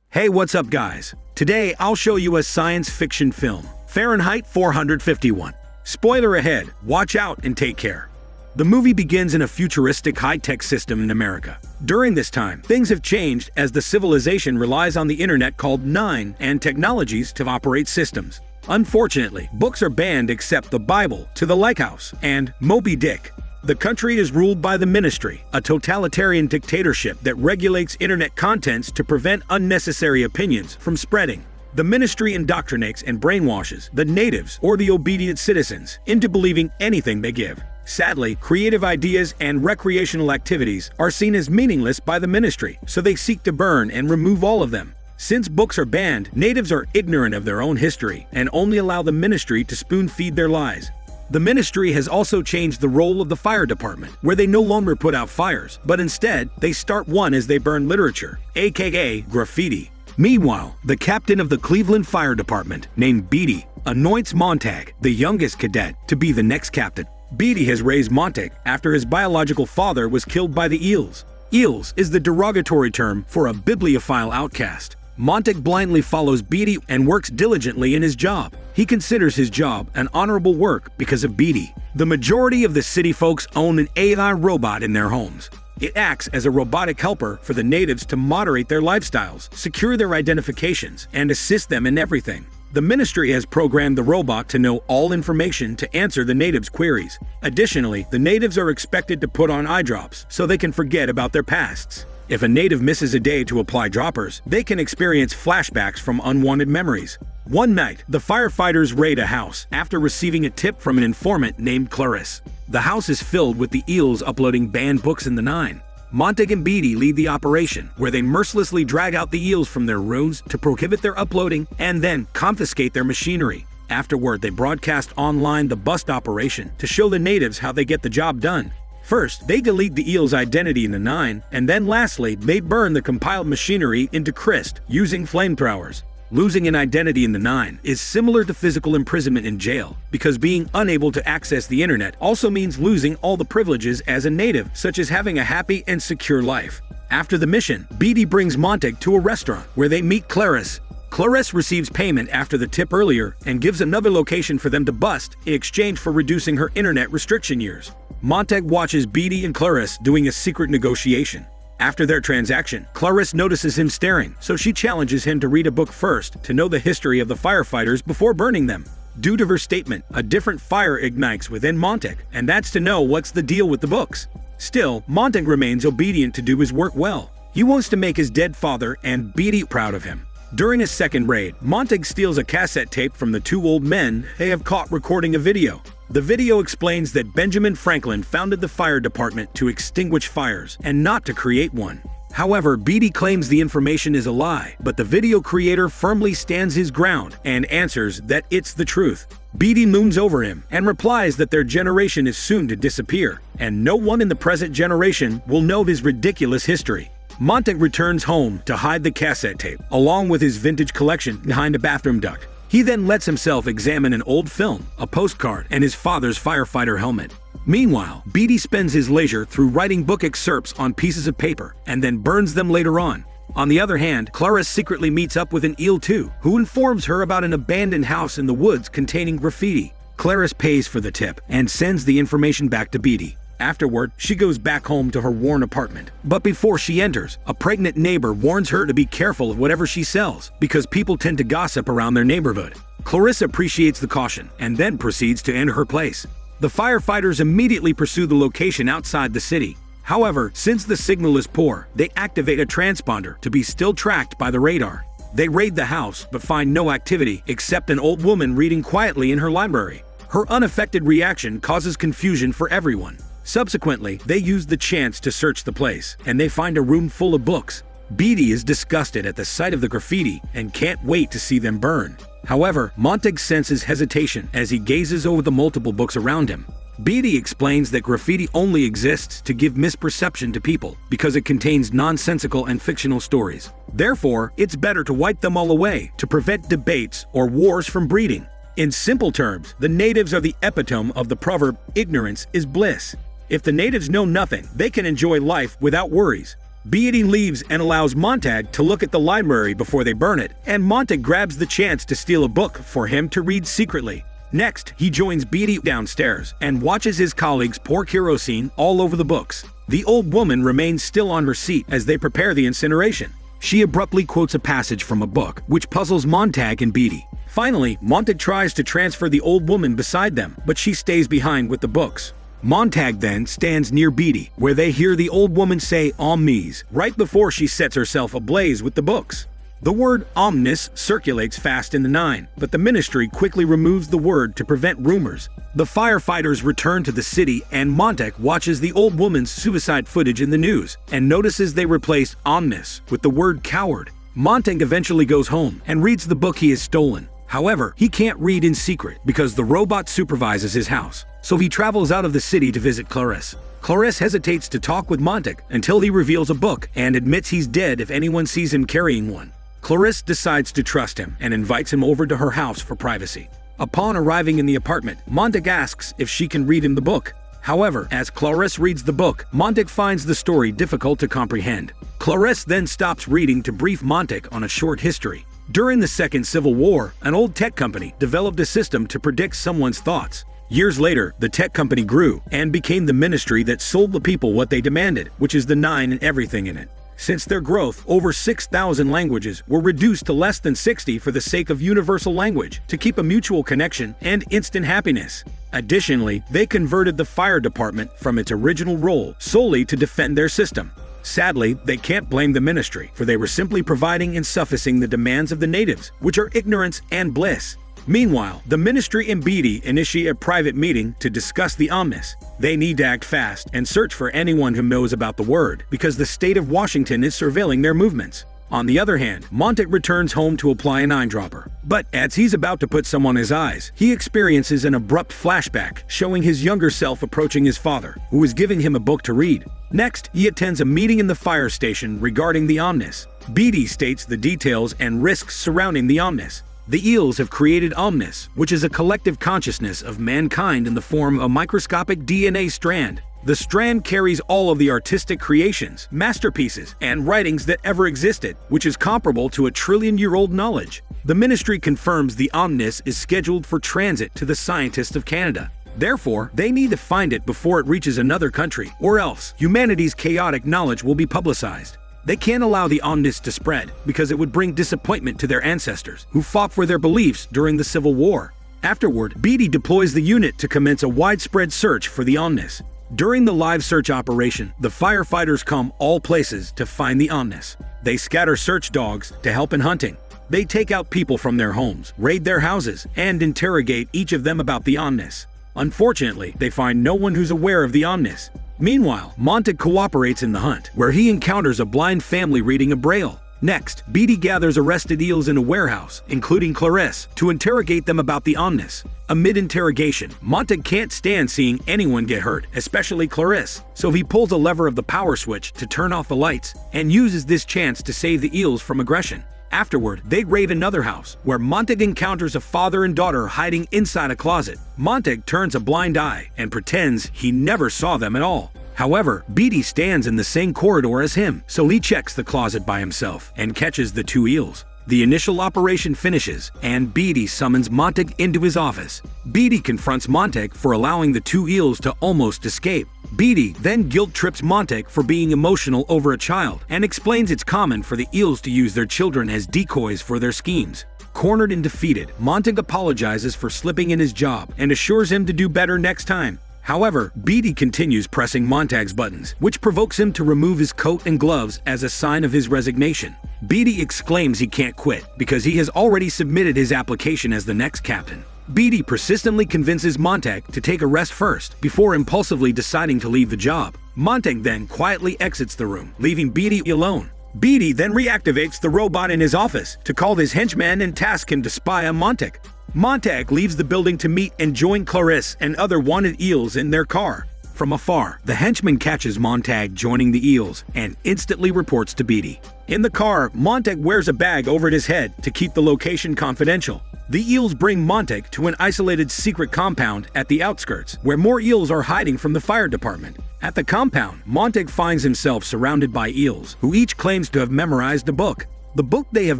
Hey, what's up guys? Today I'll show you a science fiction film, Fahrenheit 451. Spoiler ahead, watch out and take care. The movie begins in a futuristic high-tech system in America. During this time, things have changed as the civilization relies on the internet called Nine and technologies to operate systems. Unfortunately, books are banned except the Bible, To the Lake House, and Moby Dick. The country is ruled by the Ministry, a totalitarian dictatorship that regulates internet contents to prevent unnecessary opinions from spreading. The Ministry indoctrinates and brainwashes the natives or the obedient citizens into believing anything they give. Sadly, creative ideas and recreational activities are seen as meaningless by the Ministry, so they seek to burn and remove all of them. Since books are banned, natives are ignorant of their own history and only allow the Ministry to spoon-feed their lies. The Ministry has also changed the role of the fire department, where they no longer put out fires, but instead, they start one as they burn literature, aka graffiti. Meanwhile, the captain of the Cleveland Fire Department, named Beatty, anoints Montag, the youngest cadet, to be the next captain. Beatty has raised Montag after his biological father was killed by the eels. Eels is the derogatory term for a bibliophile outcast. Montag blindly follows Beatty and works diligently in his job. He considers his job an honorable work because of Beatty. The majority of the city folks own an AI robot in their homes. It acts as a robotic helper for the natives to moderate their lifestyles, secure their identifications, and assist them in everything. The Ministry has programmed the robot to know all information to answer the natives' queries. Additionally, the natives are expected to put on eye drops so they can forget about their pasts. If a native misses a day to apply droppers, they can experience flashbacks from unwanted memories. One night, the firefighters raid a house after receiving a tip from an informant named Clarisse. The house is filled with the eels uploading banned books in the Nine. Montag and Beatty lead the operation, where they mercilessly drag out the eels from their rooms to prohibit their uploading and then confiscate their machinery. Afterward, they broadcast online the bust operation to show the natives how they get the job done. First, they delete the eel's identity in the Nine, and then lastly, they burn the compiled machinery into Christ using flamethrowers. Losing an identity in the Nine is similar to physical imprisonment in jail, because being unable to access the internet also means losing all the privileges as a native, such as having a happy and secure life. After the mission, Beatty brings Montag to a restaurant where they meet Clarisse. Clarisse receives payment after the tip earlier and gives another location for them to bust in exchange for reducing her internet restriction years. Montag watches Beatty and Clarisse doing a secret negotiation. After their transaction, Clarisse notices him staring, so she challenges him to read a book first to know the history of the firefighters before burning them. Due to her statement, a different fire ignites within Montag, and that's to know what's the deal with the books. Still, Montag remains obedient to do his work well. He wants to make his dead father and Beatty proud of him. During his second raid, Montag steals a cassette tape from the two old men they have caught recording a video. The video explains that Benjamin Franklin founded the fire department to extinguish fires and not to create one. However, Beatty claims the information is a lie, but the video creator firmly stands his ground and answers that it's the truth. Beatty looms over him and replies that their generation is soon to disappear, and no one in the present generation will know his ridiculous history. Montag returns home to hide the cassette tape, along with his vintage collection behind a bathroom duct. He then lets himself examine an old film, a postcard, and his father's firefighter helmet. Meanwhile, Beatty spends his leisure through writing book excerpts on pieces of paper and then burns them later on. On the other hand, Clarisse secretly meets up with an eel too, who informs her about an abandoned house in the woods containing graffiti. Clarisse pays for the tip and sends the information back to Beatty. Afterward, she goes back home to her worn apartment. But before she enters, a pregnant neighbor warns her to be careful of whatever she sells, because people tend to gossip around their neighborhood. Clarisse appreciates the caution and then proceeds to enter her place. The firefighters immediately pursue the location outside the city. However, since the signal is poor, they activate a transponder to be still tracked by the radar. They raid the house but find no activity except an old woman reading quietly in her library. Her unaffected reaction causes confusion for everyone. Subsequently, they use the chance to search the place, and they find a room full of books. Beatty is disgusted at the sight of the graffiti and can't wait to see them burn. However, Montag senses hesitation as he gazes over the multiple books around him. Beatty explains that graffiti only exists to give misperception to people because it contains nonsensical and fictional stories. Therefore, it's better to wipe them all away to prevent debates or wars from breeding. In simple terms, the natives are the epitome of the proverb, "Ignorance is bliss." If the natives know nothing, they can enjoy life without worries. Beatty leaves and allows Montag to look at the library before they burn it, and Montag grabs the chance to steal a book for him to read secretly. Next, he joins Beatty downstairs and watches his colleagues pour kerosene all over the books. The old woman remains still on her seat as they prepare the incineration. She abruptly quotes a passage from a book, which puzzles Montag and Beatty. Finally, Montag tries to transfer the old woman beside them, but she stays behind with the books. Montag then stands near Beatty, where they hear the old woman say omnis right before she sets herself ablaze with the books. The word omnis circulates fast in the Nine, but the ministry quickly removes the word to prevent rumors. The firefighters return to the city, and Montag watches the old woman's suicide footage in the news and notices they replaced omnis with the word coward. Montag eventually goes home and reads the book he has stolen. However, he can't read in secret because the robot supervises his house, so he travels out of the city to visit Clarisse. Clarisse hesitates to talk with Montag until he reveals a book and admits he's dead if anyone sees him carrying one. Clarisse decides to trust him and invites him over to her house for privacy. Upon arriving in the apartment, Montag asks if she can read him the book. However, as Clarisse reads the book, Montag finds the story difficult to comprehend. Clarisse then stops reading to brief Montag on a short history. During the Second Civil War, an old tech company developed a system to predict someone's thoughts. Years later, the tech company grew and became the ministry that sold the people what they demanded, which is the Nine and everything in it. Since their growth, over 6,000 languages were reduced to less than 60 for the sake of universal language to keep a mutual connection and instant happiness. Additionally, they converted the fire department from its original role solely to defend their system. Sadly, they can't blame the ministry, for they were simply providing and sufficing the demands of the natives, which are ignorance and bliss. Meanwhile, the ministry and Beatty initiate a private meeting to discuss the omnis. They need to act fast and search for anyone who knows about the word, because the state of Washington is surveilling their movements. On the other hand, Montag returns home to apply an eyedropper. But as he's about to put some on his eyes, he experiences an abrupt flashback showing his younger self approaching his father, who is giving him a book to read. Next, he attends a meeting in the fire station regarding the omnis. Beatty states the details and risks surrounding the omnis. The eels have created omnis, which is a collective consciousness of mankind in the form of a microscopic DNA strand. The strand carries all of the artistic creations, masterpieces, and writings that ever existed, which is comparable to a trillion-year-old knowledge. The ministry confirms the omnis is scheduled for transit to the scientists of Canada. Therefore, they need to find it before it reaches another country, or else humanity's chaotic knowledge will be publicized. They can't allow the omnis to spread because it would bring disappointment to their ancestors, who fought for their beliefs during the Civil War. Afterward, Beatty deploys the unit to commence a widespread search for the omnis. During the live search operation, the firefighters come all places to find the omnis. They scatter search dogs to help in hunting. They take out people from their homes, raid their houses, and interrogate each of them about the omnis. Unfortunately, they find no one who's aware of the omnis. Meanwhile, Montag cooperates in the hunt, where he encounters a blind family reading a braille. Next, Beatty gathers arrested eels in a warehouse, including Clarisse, to interrogate them about the omnis. Amid interrogation, Montag can't stand seeing anyone get hurt, especially Clarisse, so he pulls a lever of the power switch to turn off the lights and uses this chance to save the eels from aggression. Afterward, they raid another house, where Montag encounters a father and daughter hiding inside a closet. Montag turns a blind eye and pretends he never saw them at all. However, Beatty stands in the same corridor as him, so he checks the closet by himself and catches the two eels. The initial operation finishes, and Beatty summons Montag into his office. Beatty confronts Montag for allowing the two eels to almost escape. Beatty then guilt-trips Montag for being emotional over a child and explains it's common for the eels to use their children as decoys for their schemes. Cornered and defeated, Montag apologizes for slipping in his job and assures him to do better next time. However, Beatty continues pressing Montag's buttons, which provokes him to remove his coat and gloves as a sign of his resignation. Beatty exclaims he can't quit because he has already submitted his application as the next captain. Beatty persistently convinces Montag to take a rest first before impulsively deciding to leave the job. Montag then quietly exits the room, leaving Beatty alone. Beatty then reactivates the robot in his office to call his henchman and task him to spy on Montag. Montag leaves the building to meet and join Clarisse and other wanted eels in their car. From afar, the henchman catches Montag joining the eels and instantly reports to Beatty. In the car, Montag wears a bag over his head to keep the location confidential. The eels bring Montag to an isolated secret compound at the outskirts, where more eels are hiding from the fire department. At the compound, Montag finds himself surrounded by eels, who each claims to have memorized a book. The book they have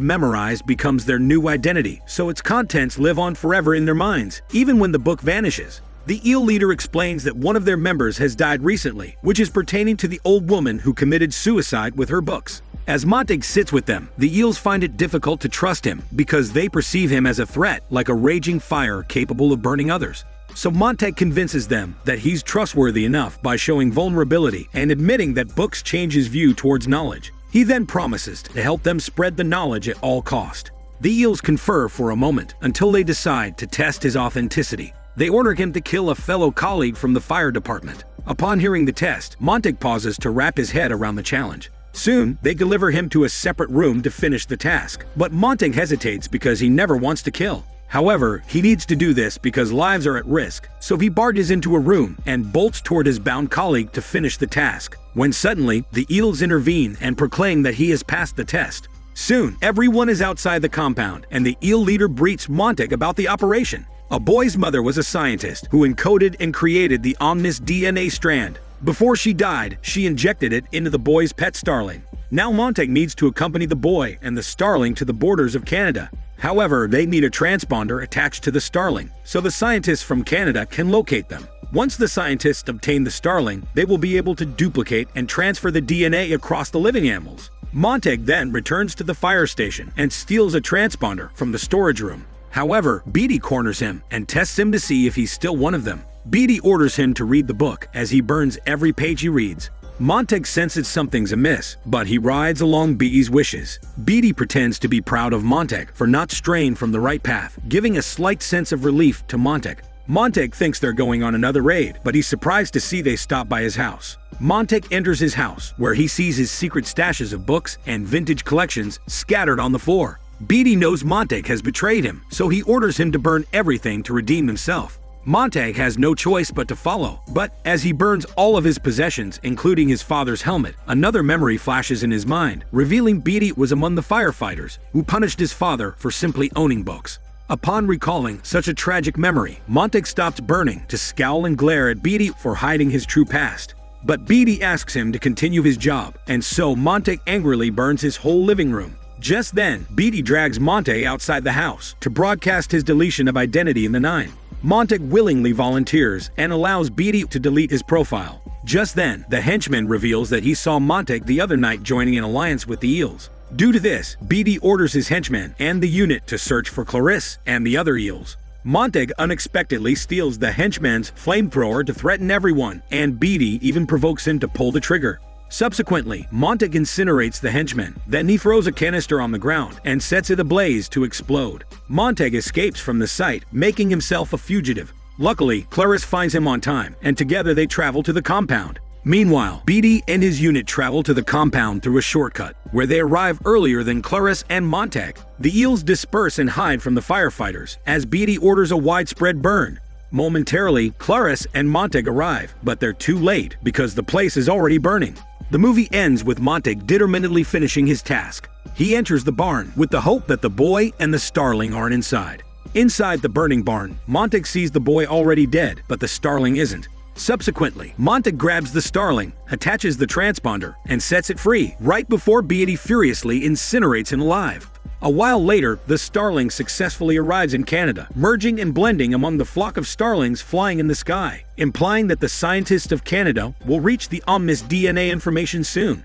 memorized becomes their new identity, so its contents live on forever in their minds, even when the book vanishes. The eel leader explains that one of their members has died recently, which is pertaining to the old woman who committed suicide with her books. As Montag sits with them, the eels find it difficult to trust him because they perceive him as a threat, like a raging fire capable of burning others. So Montag convinces them that he's trustworthy enough by showing vulnerability and admitting that books change his view towards knowledge. He then promises to help them spread the knowledge at all cost. The eels confer for a moment until they decide to test his authenticity. They order him to kill a fellow colleague from the fire department. Upon hearing the test, Montag pauses to wrap his head around the challenge. Soon, they deliver him to a separate room to finish the task, but Montag hesitates because he never wants to kill. However, he needs to do this because lives are at risk, so he barges into a room and bolts toward his bound colleague to finish the task, when suddenly, the eels intervene and proclaim that he has passed the test. Soon, everyone is outside the compound, and the eel leader briefs Montag about the operation. A boy's mother was a scientist who encoded and created the omnis DNA strand. Before she died, she injected it into the boy's pet starling. Now Montag needs to accompany the boy and the starling to the borders of Canada. However, they need a transponder attached to the starling, so the scientists from Canada can locate them. Once the scientists obtain the starling, they will be able to duplicate and transfer the DNA across the living animals. Montag then returns to the fire station and steals a transponder from the storage room. However, Beatty corners him and tests him to see if he's still one of them. Beatty orders him to read the book as he burns every page he reads. Montag senses something's amiss, but he rides along Beatty's wishes. Beatty pretends to be proud of Montag for not straying from the right path, giving a slight sense of relief to Montag. Montag thinks they're going on another raid, but he's surprised to see they stop by his house. Montag enters his house, where he sees his secret stashes of books and vintage collections scattered on the floor. Beatty knows Montag has betrayed him, so he orders him to burn everything to redeem himself. Montag has no choice but to follow, but as he burns all of his possessions, including his father's helmet, another memory flashes in his mind, revealing Beatty was among the firefighters who punished his father for simply owning books. Upon recalling such a tragic memory, Montag stops burning to scowl and glare at Beatty for hiding his true past. But Beatty asks him to continue his job, and so Montag angrily burns his whole living room. Just then, Beatty drags Montag outside the house to broadcast his deletion of identity in the Nine. Montag willingly volunteers and allows Beatty to delete his profile. Just then, the henchman reveals that he saw Montag the other night joining an alliance with the eels. Due to this, Beatty orders his henchmen and the unit to search for Clarisse and the other eels. Montag unexpectedly steals the henchman's flamethrower to threaten everyone, and Beatty even provokes him to pull the trigger. Subsequently, Montag incinerates the henchman, then he throws a canister on the ground and sets it ablaze to explode. Montag escapes from the site, making himself a fugitive. Luckily, Clarisse finds him on time, and together they travel to the compound. Meanwhile, Beatty and his unit travel to the compound through a shortcut, where they arrive earlier than Clarisse and Montag. The eels disperse and hide from the firefighters, as Beatty orders a widespread burn. Momentarily, Clarisse and Montag arrive, but they're too late because the place is already burning. The movie ends with Montag determinedly finishing his task. He enters the barn with the hope that the boy and the starling aren't inside. Inside the burning barn, Montag sees the boy already dead, but the starling isn't. Subsequently, Montag grabs the starling, attaches the transponder, and sets it free, right before Beatty furiously incinerates him alive. A while later, the starling successfully arrives in Canada, merging and blending among the flock of starlings flying in the sky, implying that the scientists of Canada will reach the omnis DNA information soon.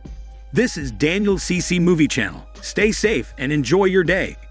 This is Daniel CC Movie Channel. Stay safe and enjoy your day.